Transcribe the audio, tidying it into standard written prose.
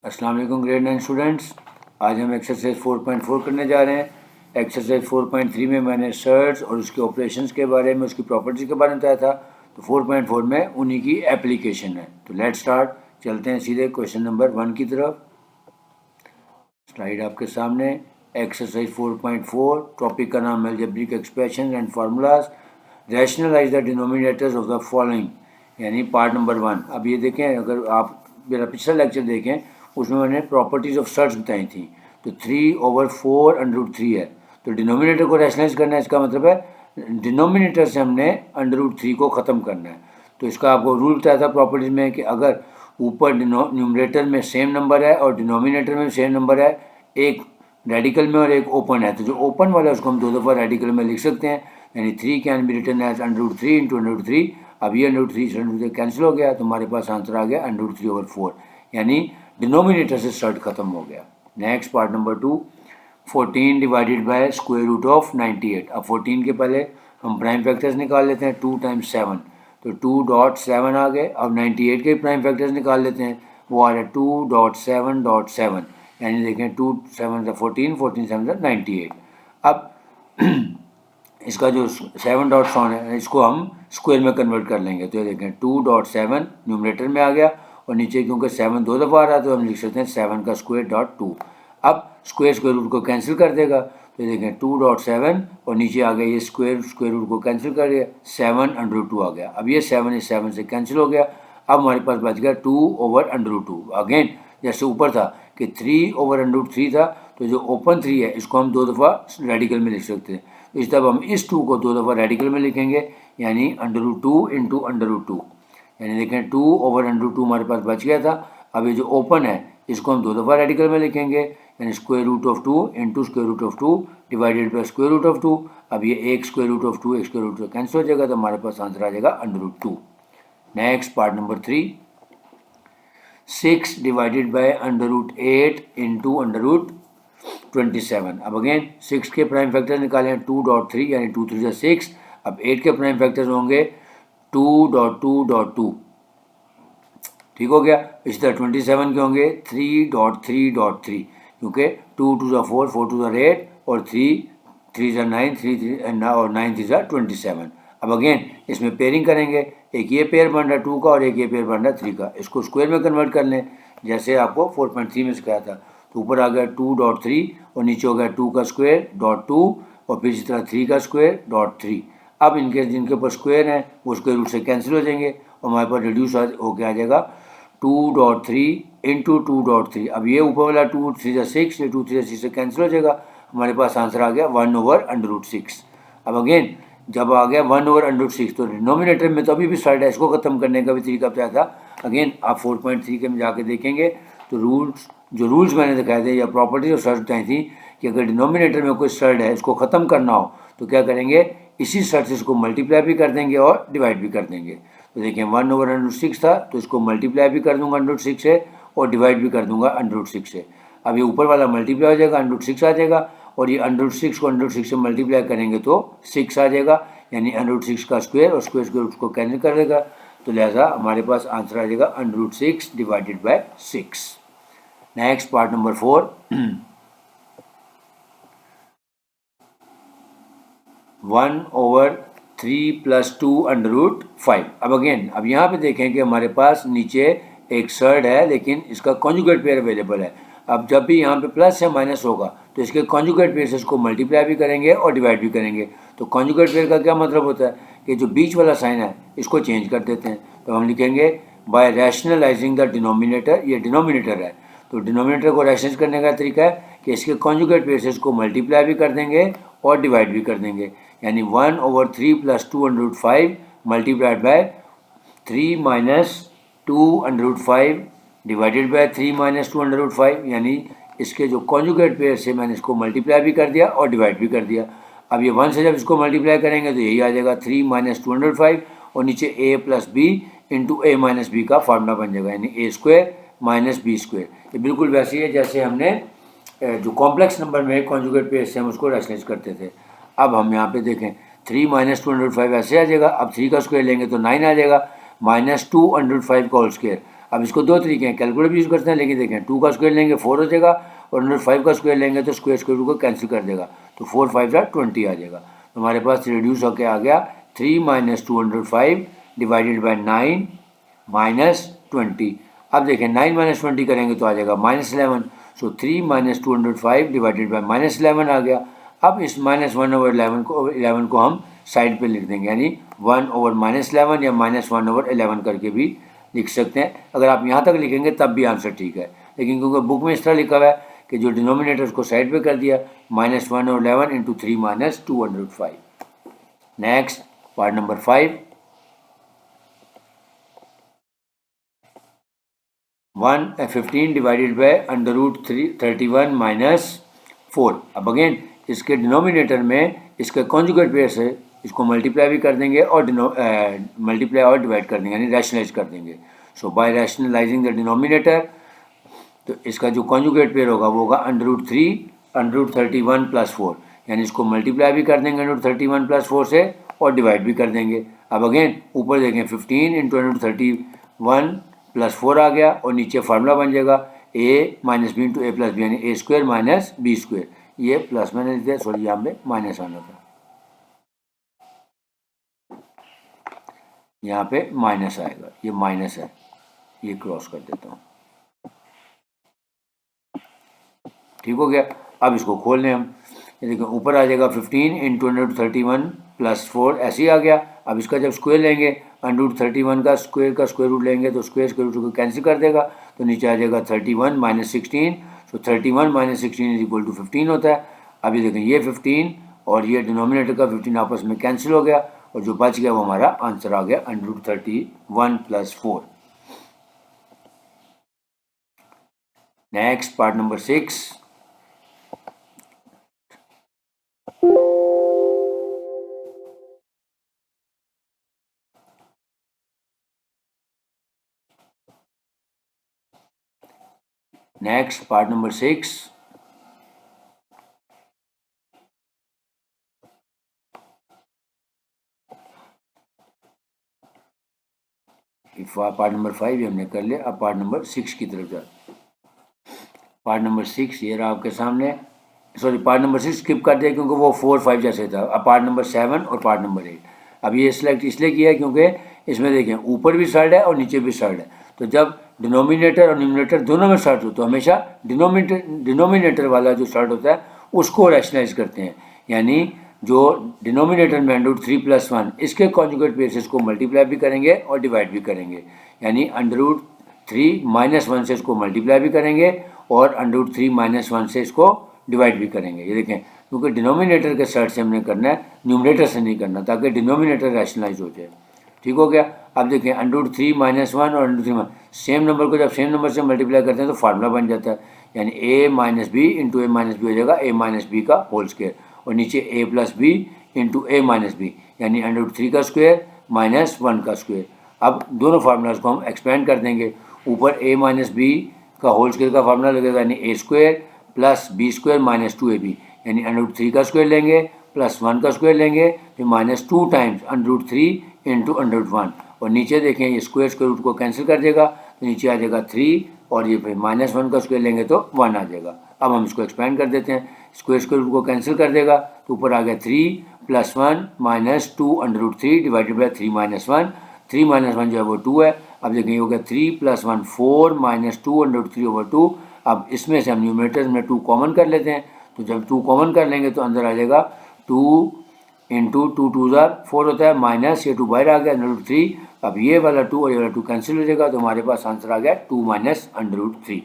अस्सलाम वालेकुम grade 9 students. आज हम एक्सरसाइज 4.4 करने जा रहे हैं। एक्सरसाइज 4.3 में मैंने सर्च और उसके ऑपरेशंस के बारे में, उसकी प्रॉपर्टीज़ के बारे में बताया था। तो 4.4 में उन्हीं की एप्लीकेशन है। तो लेट्स स्टार्ट, चलते हैं सीधे क्वेश्चन नंबर 1 की तरफ। स्लाइड आपके सामने। एक्सरसाइज 4.4, टॉपिक का नाम है algebraic expression and formulas. Rationalise the denominators of the following, यानी पार्ट नंबर 1। अब ये देखें, अगर आप मेरा पिछला लेक्चर देखें, उसमें मैंने प्रॉपर्टीज़ ऑफ सर्च बताई थी। तो 3/4 √3 है। तो डिनोमिनेटर को रैशनलाइज करना है, इसका मतलब है डिनोमिनेटर से हमने √3 को ख़त्म करना है। तो इसका आपको रूल बताया था प्रॉपर्टीज़ में कि अगर ऊपर न्यूमरेटर में सेम नंबर है और डिनोमिनेटर में सेम नंबर है, एक रेडिकल में और एक ओपन है, तो जो ओपन वाला है उसको हम 2 दफ़ा रेडिकल में लिख सकते हैं, यानी 3 can be written as √3 into √3। अब ये √3 कैंसिल हो गया, तो हमारे पास आंसर आ गया √3/4, यानी डिनोमिनेटर से सर्ट खत्म हो गया। Next part number 2, 14 divided by square root of 98। अब 14 के पहले हम प्राइम फैक्टर्स निकाल लेते हैं, 2 × 7, तो 2.7 आ गए। अब 98 के प्राइम फैक्टर्स निकाल लेते हैं, वो आ रहा है 2.7.7, यानी देखें 2 7 14, 14 7 98। अब इसका जो 7.7 है, इसको हम स्क्वायर में कन्वर्ट कर लेंगे। तो ये देखें 2.7 न्यूमरेटर में आ गया, और नीचे क्योंकि 7 2 दफ़ा आ रहा है तो हम लिख सकते हैं 7 का स्क्वायर डॉट 2। अब स्क्वायर रूट को कैंसिल कर देगा, तो देखें 2.7 और नीचे आ गया ये स्क्वायर रूट को कैंसिल कर दिया, 7/2 आ गया। अब ये 7 इस 7 से कैंसिल हो गया। अब हमारे पास बच गया 2/√2। अगेन जैसे ऊपर था कि 3/√3 था, तो जो ओपन 3 है इसको हम 2 दफ़ा रेडिकल में लिख सकते हैं। तो इस तरह हम इस 2 को 2 दफ़ा रेडिकल में लिखेंगे, यानी √2 इंटू √2, यानी देखें 2/√2 हमारे पास बच गया था। अब ये जो ओपन है इसको हम 2 दफ़ा रेडिकल में लिखेंगे, यानी square root of 2 into square root of 2 divided by square root of 2। अब ये एक स्क्वायर रूट ऑफ 2 एक स्क्वायर रूट ऑफ कैंसिल हो जाएगा, तो हमारे पास आंसर आ जाएगा √2। Next part number 3, 6 divided by √8 into √27। अब अगेन 6 के प्राइम फैक्टर्स निकालें, 2.3 यानी 2 3 6। अब 8 के प्राइम फैक्टर्स होंगे 2.2.2, ठीक हो गया। इसी तरह 27 के होंगे 3.3.3, क्योंकि 2 2 4, 4 2 8 और 3 3 9, 3 और 9 3 27। अब अगेन इसमें पेयरिंग करेंगे, एक ये पेयर बन रहा है 2 का और एक ये पेयर बन रहा है 3 का। इसको स्क्वायर में कन्वर्ट कर लें, जैसे आपको 4.3 में सिखाया था। तो ऊपर आ गया 2.3 और नीचे हो गया 2 का स्क्वायर डॉट 2 और फिर इसी तरह 3 का स्क्वायर डॉट 3। अब इनके जिनके ऊपर स्क्वायर है वो स्क्वायर रूट से कैंसिल हो जाएंगे और हमारे पास रिड्यूस होकर आ जाएगा 2.3 इंटू 2.3। अब ये ऊपर वाला 2 3 6, ये 2 3 6 से कैंसिल हो जाएगा, हमारे पास आंसर आ गया 1/√6। अब अगेन जब आ गया 1/√6, तो डिनोमिनेटर में तो अभी भी स्लाइड है, इसको खत्म करने का भी तरीका बताया था। अगेन आप 4.3 के में जाके देखेंगे तो रूल्स मैंने दिखाए थे या प्रॉपर्टीज और सर्च बताई थी कि अगर डिनोमिनेटर में कोई सर्ड है इसको ख़त्म करना हो तो क्या करेंगे, इसी सर्च से इसको मल्टीप्लाई भी कर देंगे और डिवाइड भी कर देंगे। तो देखिए 1/√6 था, तो इसको मल्टीप्लाई भी कर दूंगा √6 से और डिवाइड भी कर दूंगा √6 से। अब ये ऊपर वाला मल्टीप्लाई हो जाएगा, √6 आ जाएगा, और ये √6 को √6 से मल्टीप्लाई करेंगे तो 6 आ जाएगा, यानी √6 का स्क्वायर और स्क्वायर रूट को कैंसिल कर देगा। तो लिहाजा हमारे पास आंसर आ जाएगा √6 divided by 6। Next part number 4, 1/3 + 2√5। अब अगेन अब यहाँ पे देखें कि हमारे पास नीचे एक सर्ड है लेकिन इसका कॉन्जुगेट पेयर अवेलेबल है। अब जब भी यहाँ पे प्लस या माइनस होगा तो इसके कॉन्जुगेट पेयर से इसको मल्टीप्लाई भी करेंगे और डिवाइड भी करेंगे। तो कॉन्जुगेट पेयर का क्या मतलब होता है कि जो बीच वाला साइन है इसको चेंज कर देते हैं। तो हम लिखेंगे बाय रैशनलाइजिंग द डिनोमिनेटर, ये डिनोमिनेटर है, तो डिनोमिनेटर को रैशनलाइज करने का तरीका है कि इसके कॉन्जुगेट पेयर से इसको मल्टीप्लाई भी कर देंगे और डिवाइड भी कर देंगे, यानी 1/3 + 2√5 मल्टीप्लाइड बाय 3 - 2√5 डिवाइडेड बाय 3 - 2√5, यानी इसके जो कॉन्जुगेट पेयर से मैंने इसको मल्टीप्लाई भी कर दिया और डिवाइड भी कर दिया। अब ये 1 से जब इसको मल्टीप्लाई करेंगे तो यही आ जाएगा 3 - 2√5 और नीचे a + b into a - b का फार्मूला बन जाएगा, यानी a² - b²। ये बिल्कुल वैसे ही है जैसे हमने जो कॉम्प्लेक्स नंबर में कॉन्जुगेट पेयर से हम उसको रैशनलाइज करते थे। अब हम यहाँ पे देखें 3 - 2√5 ऐसे आ जाएगा। अब 3 का स्क्वायर लेंगे तो 9 आ जाएगा, -2√5 का होल स्क्वायर। अब इसको दो तरीके हैं, कैलकुलेटर भी यूज़ करते हैं, लेकिन देखें 2 का स्क्वायर लेंगे 4 हो जाएगा और अंडर 5 का स्क्वायर लेंगे तो स्क्वायर स्क्वायर रूट को कैंसिल कर देगा, तो 4 5 20 आ जाएगा। तो हमारे पास रिड्यूस होकर आ गया 3 - 205 डिवाइडेड बाई 9 - 20। अब देखें 9 - 20 करेंगे तो आ जाएगा -11, सो 3 - 205 डिवाइडेड बाई -11 आ गया। अब इस -1/11 को हम साइड पे लिख देंगे, यानी 1/-11 या -1/11 करके भी लिख सकते हैं। अगर आप यहाँ तक लिखेंगे तब भी आंसर ठीक है, लेकिन क्योंकि बुक में इस तरह लिखा हुआ है कि जो डिनोमिनेटर उसको साइड पे कर दिया, -1/11 × 3 - 205। Next part number 5, 15 divided by √31 - 4। अब अगेन इसके डिनोमिनेटर में इसके कॉन्जुगेट पेयर से इसको मल्टीप्लाई भी कर देंगे और मल्टीप्लाई और डिवाइड कर देंगे, यानी रैशनलाइज कर देंगे। सो बाय रैशनलाइजिंग द डिनोमिनेटर, तो इसका जो कॉन्जुगेट पेयर होगा वो होगा √3 √31 + 4, यानी इसको मल्टीप्लाई भी कर देंगे √31 + 4 से और डिवाइड भी कर देंगे। अब अगेन ऊपर देखें 15 × √31 + 4 आ गया और नीचे फार्मूला बन जाएगा a - b × a + b, यानी a² - b²। ये प्लस मैंने लिख दिया, सॉरी यहाँ पे माइनस आना था, यहाँ पे माइनस आएगा, ये माइनस है, ये क्रॉस कर देता हूँ, ठीक हो गया। अब इसको खोल लें हम, ये देखो ऊपर आ जाएगा 15 × √31 + 4 ऐसे ही आ गया। अब इसका जब स्क्वायर लेंगे √31 का स्क्वायर रूट लेंगे तो स्क्वायर रूट को कैंसिल कर देगा, तो नीचे आ जाएगा 31 - 16, तो 31 - 16 = 15 होता है। अभी देखें ये 15 और ये डिनोमिनेटर का 15 आपस में कैंसिल हो गया और जो बच गया वो हमारा आंसर आ गया √31 + 4। Next part number 6, part number 6, part number 5 ये हमने कर लिया। अब पार्ट नंबर 6 की तरफ जाते। पार्ट नंबर 6 ये रहा आपके सामने, सॉरी पार्ट नंबर 6 स्किप कर दिया क्योंकि वो 4 5 जैसे था। अब पार्ट नंबर 7 और पार्ट नंबर 8, अब ये सिलेक्ट इसलिए किया है क्योंकि इसमें देखें ऊपर भी सर्ड है और नीचे भी सर्ड है, तो जब डिनोमिनेटर और न्यूमरेटर दोनों में सर्ड हो तो हमेशा डिनोमिनेटर वाला जो सर्ड होता है उसको रैशनलाइज करते हैं, यानी जो डिनोमिनेटर में √3 + 1 इसके कॉन्जुगेट बेसिस को मल्टीप्लाई भी करेंगे और डिवाइड भी करेंगे, यानी √3 - 1 से इसको मल्टीप्लाई भी करेंगे और √3 - 1 से इसको डिवाइड भी करेंगे। ये देखें क्योंकि डिनोमिनेटर के सर्ट से हमने करना है, न्यूमरेटर से नहीं करना, ताकि डिनोमिनेटर रैशनलाइज हो जाए, ठीक हो गया। अब देखें √3 - 1 और √3 सेम नंबर को जब सेम नंबर से मल्टीप्लाई करते हैं तो फार्मूला बन जाता है, यानी a - b × a - b हो जाएगा a - b का होल स्क्वायर और नीचे a + b × a - b, यानी √3 का स्क्वायर -1 का स्क्वायर। अब दोनों फार्मूलाज को हम एक्सपेंड कर देंगे, ऊपर a - b का होल स्क्वायर का फार्मूला लगेगा, यानी a² + b² - 2ab, यानी √3 का स्क्वायर लेंगे प्लस 1 का स्क्वायर लेंगे, फिर -2 टाइम्स √3 × √1 और नीचे देखें ये स्क्वायर रूट को कैंसिल कर देगा, तो नीचे आ जाएगा 3 और ये फिर -1 का स्क्वायर लेंगे तो 1 आ जाएगा। अब हम इसको एक्सपेंड कर देते हैं, स्क्वायर रूट को कैंसिल कर देगा तो ऊपर आ गया 3 + 1 - 2 √3 डिवाइडेड बाई 3 - 1, 3 - 1 जो है वो 2 है। अब देखें ये हो गया 3 + 1 4 - 2 √3/2। अब इसमें से हम न्यूमरेटर में 2 कॉमन कर लेते हैं, तो जब 2 कॉमन कर लेंगे तो अंदर आ जाएगा 2 × 2 2 4 होता है, माइनस ये 2 बाहर आ गया √3। अब ये वाला 2 और ये वाला 2 कैंसिल हो जाएगा, तो हमारे पास आंसर आ गया 2 - √3।